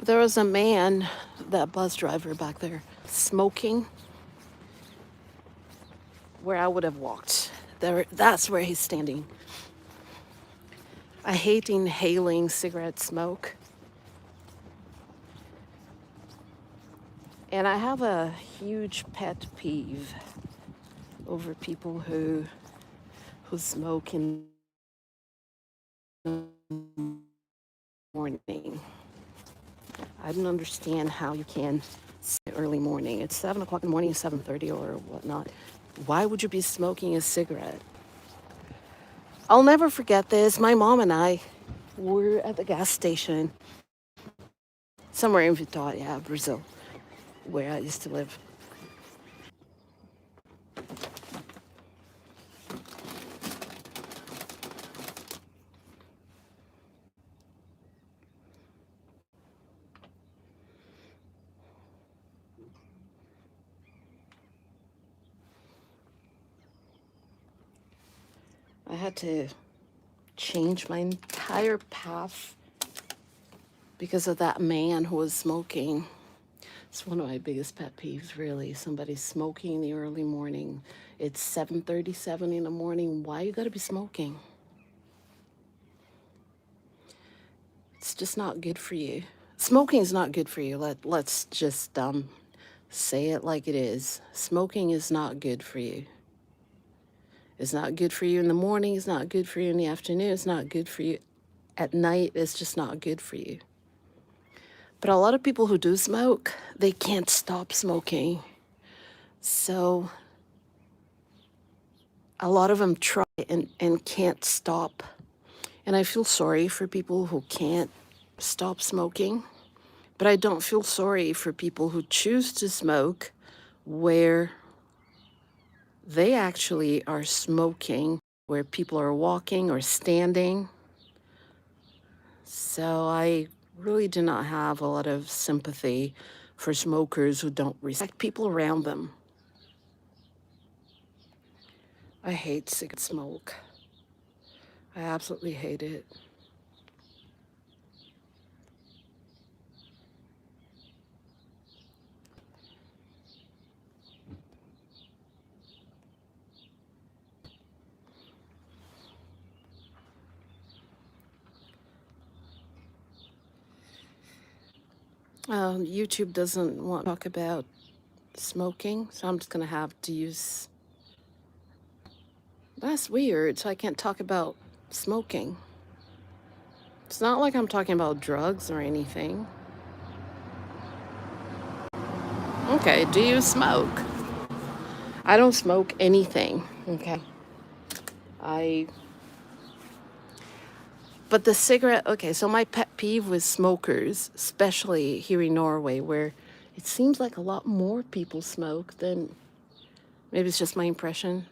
There was a man, that bus driver back there, smoking where I would have walked. That's where he's standing. I hate inhaling cigarette smoke. And I have a huge pet peeve over people who smoke in the morning. I don't understand how you can early morning. It's 7 o'clock in the morning, 7:30 or whatnot. Why would you be smoking a cigarette? I'll never forget this. My mom and I were at the gas station somewhere in Vitória, Brazil, where I used to live. I had to change my entire path because of that man who was smoking. It's one of my biggest pet peeves, really. Somebody smoking in the early morning. It's 7:37 in the morning. Why you gotta be smoking? It's just not good for you. Smoking is not good for you. Let's just say it like it is. Smoking is not good for you. It's not good for you in the morning. It's not good for you in the afternoon. It's not good for you at night. It's just not good for you. But a lot of people who do smoke, they can't stop smoking. So a lot of them try and can't stop. And I feel sorry for people who can't stop smoking. But I don't feel sorry for people who choose to smoke where they actually are smoking, where people are walking or standing. So I really do not have a lot of sympathy for smokers who don't respect people around them. I hate cigarette smoke. I absolutely hate it. YouTube doesn't want to talk about smoking, so I'm just going to have to use. That's weird, so I can't talk about smoking. It's not like I'm talking about drugs or anything. Okay, do you smoke? I don't smoke anything, okay? I. But the cigarette, okay, so my pet peeve with smokers, especially here in Norway, where it seems like a lot more people smoke than, maybe it's just my impression.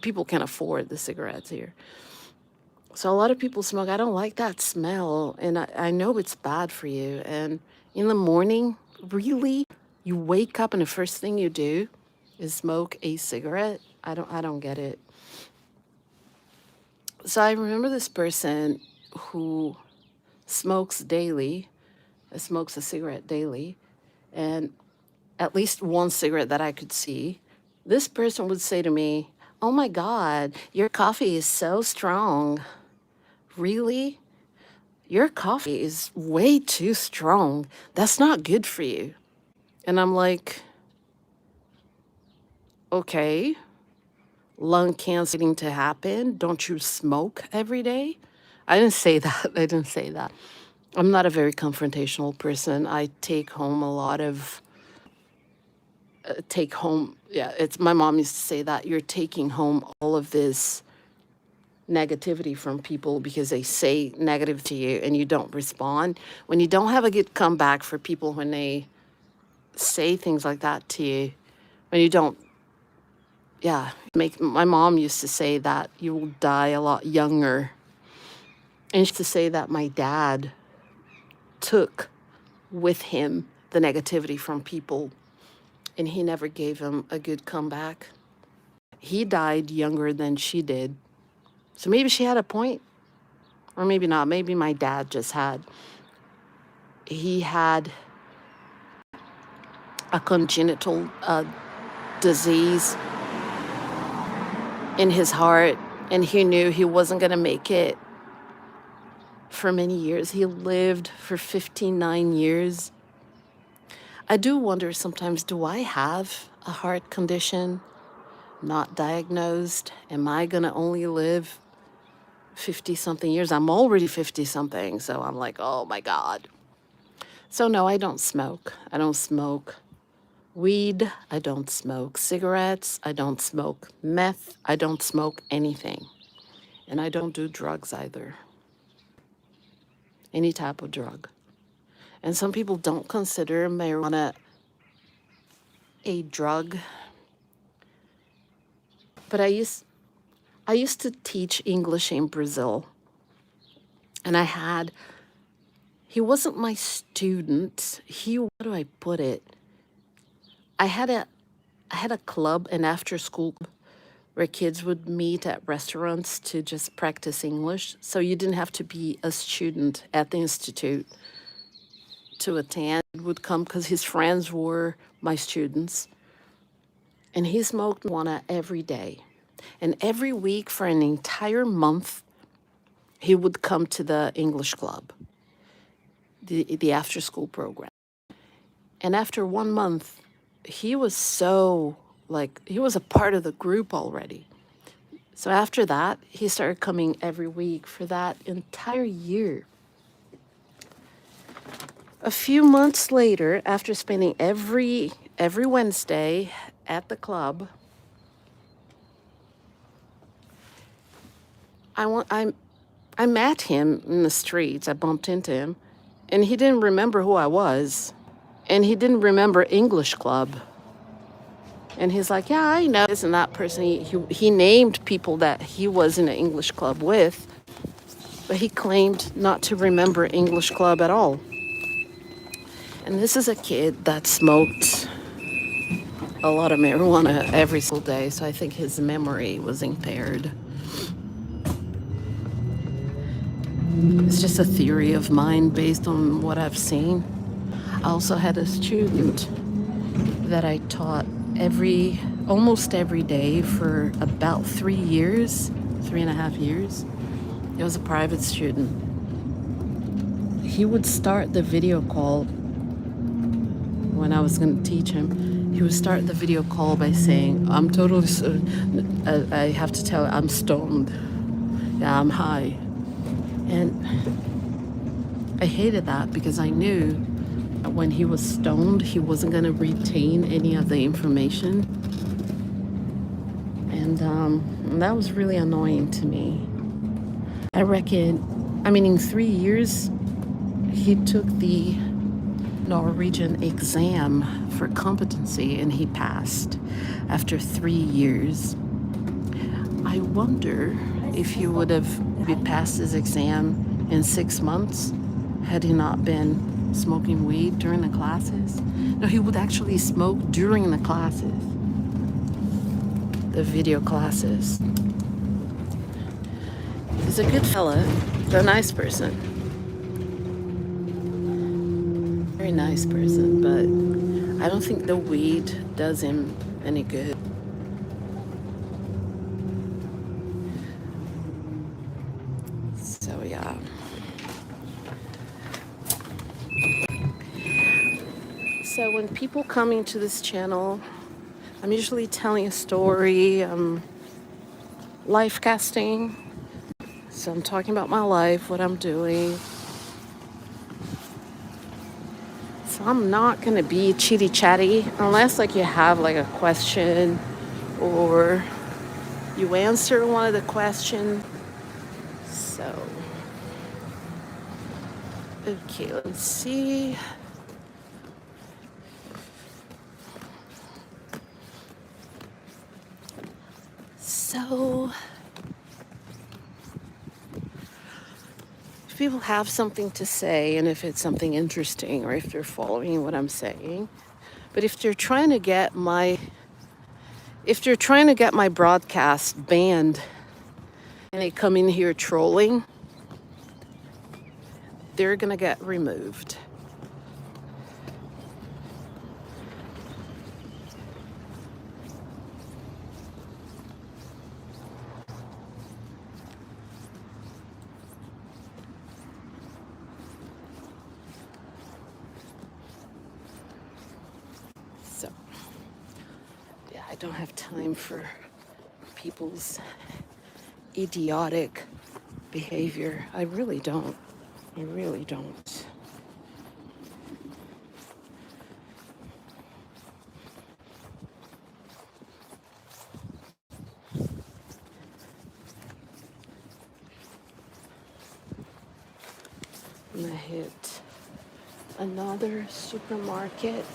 People can't afford the cigarettes here. So a lot of people smoke. I don't like that smell, and I know it's bad for you. And in the morning, really, you wake up and the first thing you do is smoke a cigarette. I don't get it. So I remember this person who smokes daily, smokes a cigarette daily, and at least one cigarette that I could see. This person would say to me, "Oh my God, your coffee is so strong." Really? Your coffee is way too strong. That's not good for you. And I'm like, okay, lung cancer waiting to happen. Don't you smoke every day? I didn't say that. I didn't say that. I'm not a very confrontational person. I take home a lot of, yeah, it's my mom used to say that you're taking home all of this negativity from people because they say negative to you and you don't respond. When you don't have a good comeback for people when they say things like that to you, when you don't, yeah, my mom used to say that you will die a lot younger. And she used to say that my dad took with him the negativity from people and he never gave him a good comeback. He died younger than she did. So maybe she had a point, or maybe not. Maybe my dad just had he had a congenital disease in his heart, and he knew he wasn't going to make it for many years. He lived for 59 years. I do wonder sometimes, do I have a heart condition not diagnosed? Am I going to only live 50 something years? I'm already 50 something, so I'm like, oh my God. So no, I don't smoke. I don't smoke weed. I don't smoke cigarettes. I don't smoke meth. I don't smoke anything. And I don't do drugs either. Any type of drug. And some people don't consider marijuana a drug. But I used to teach English in Brazil. And he wasn't my student. How do I put it? I had a club, an after school club, where kids would meet at restaurants to just practice English. So you didn't have to be a student at the institute to attend. He would come because his friends were my students. And he smoked marijuana every day. And every week for an entire month, he would come to the English club, the after school program. And after 1 month, he was he was a part of the group already. So after that, he started coming every week for that entire year. A few months later, after spending every Wednesday at the club, I met him in the streets. I bumped into him, and he didn't remember who I was, and he didn't remember English club. And he's like, yeah, I know this and that person. He named people that he was in an English club with, but he claimed not to remember English club at all. And this is a kid that smoked a lot of marijuana every single day, so I think his memory was impaired. It's just a theory of mine based on what I've seen. I also had a student that I taught almost every day for about 3 years, 3.5 years. He was a private student. He would start the video call when I was going to teach him. He would start the video call by saying, I'm totally, I have to tell you, I'm stoned. Yeah, I'm high. And I hated that because I knew that when he was stoned, he wasn't going to retain any of the information. And that was really annoying to me. I reckon, in 3 years, he took the Norwegian exam for competency and he passed after 3 years. I wonder if he would have passed his exam in 6 months had he not been smoking weed during the classes. No, he would actually smoke during the classes, the video classes. He's a good fella, a nice person. Very nice person, but I don't think the weed does him any good. So yeah. So when people come into this channel, I'm usually telling a story, life casting. So I'm talking about my life, what I'm doing. So I'm not going to be chitty chatty unless you have a question or you answer one of the questions. So, okay, let's see. So, if people have something to say and if it's something interesting or if they're following what I'm saying, but if they're trying to get my broadcast banned and they come in here trolling, they're going to get removed. I don't have time for people's idiotic behavior. I really don't. I really don't. I'm gonna hit another supermarket.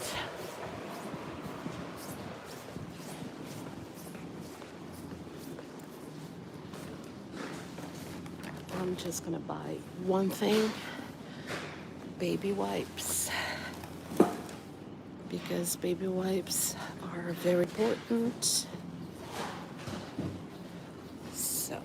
I'm just gonna buy one thing, baby wipes, because baby wipes are very important. So,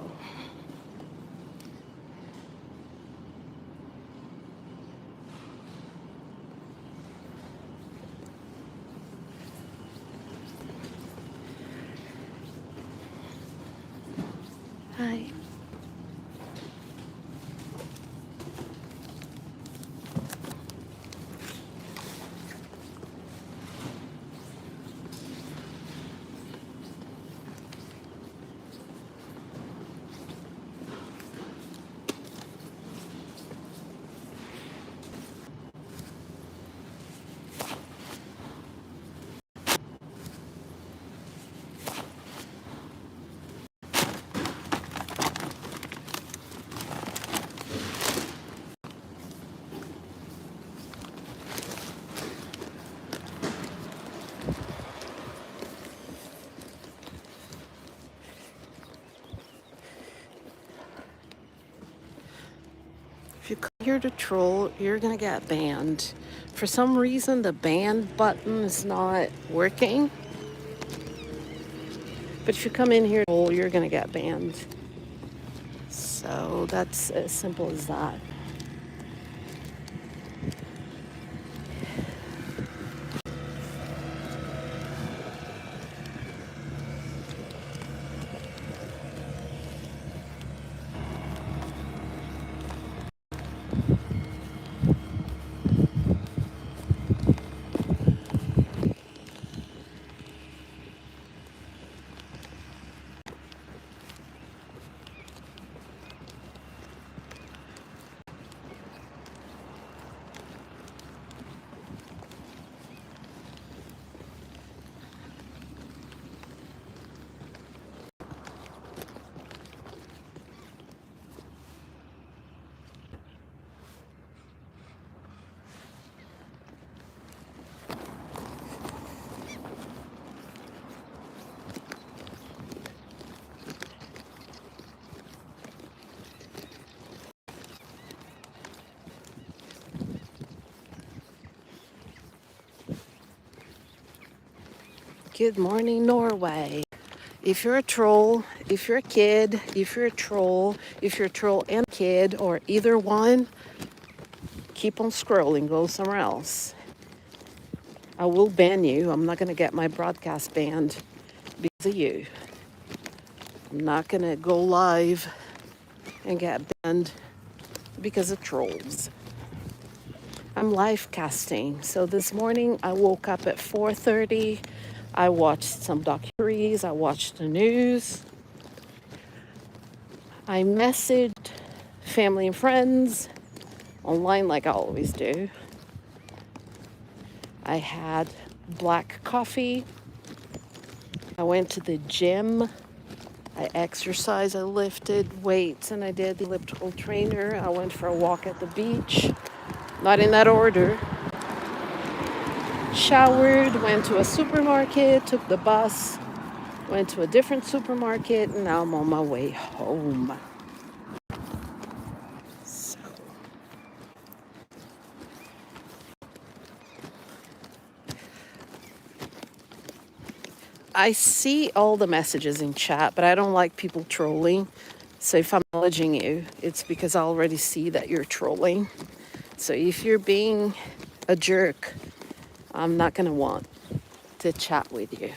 hi. If you come here to troll, you're gonna get banned. For some reason, the ban button is not working. But if you come in here to troll, you're gonna get banned. So that's as simple as that. Good morning, Norway. If you're a troll, if you're a kid, if you're a troll, if you're a troll and a kid, or either one, keep on scrolling, go somewhere else. I will ban you. I'm not going to get my broadcast banned because of you. I'm not going to go live and get banned because of trolls. I'm live casting. So this morning I woke up at 4:30. I watched some documentaries. I watched the news. I messaged family and friends online like I always do. I had black coffee. I went to the gym. I exercised. I lifted weights and I did the elliptical trainer. I went for a walk at the beach. Not in that order. Showered, went to a supermarket, took the bus, went to a different supermarket, and now I'm on my way home. So, I see all the messages in chat, but I don't like people trolling. So if I'm acknowledging you, it's because I already see that you're trolling. So if you're being a jerk, I'm not going to want to chat with you.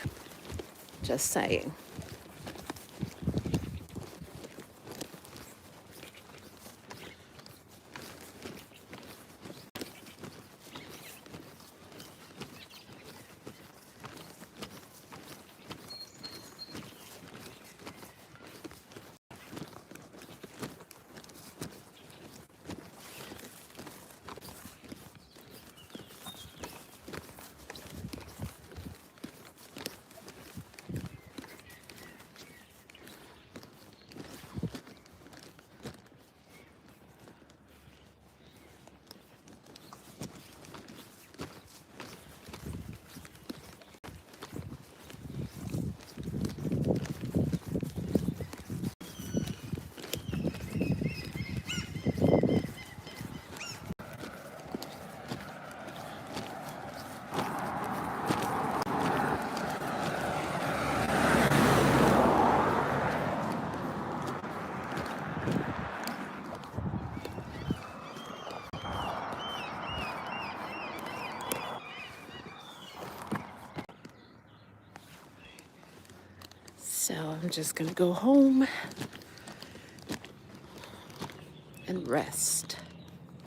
Just saying. So I'm just gonna go home and rest.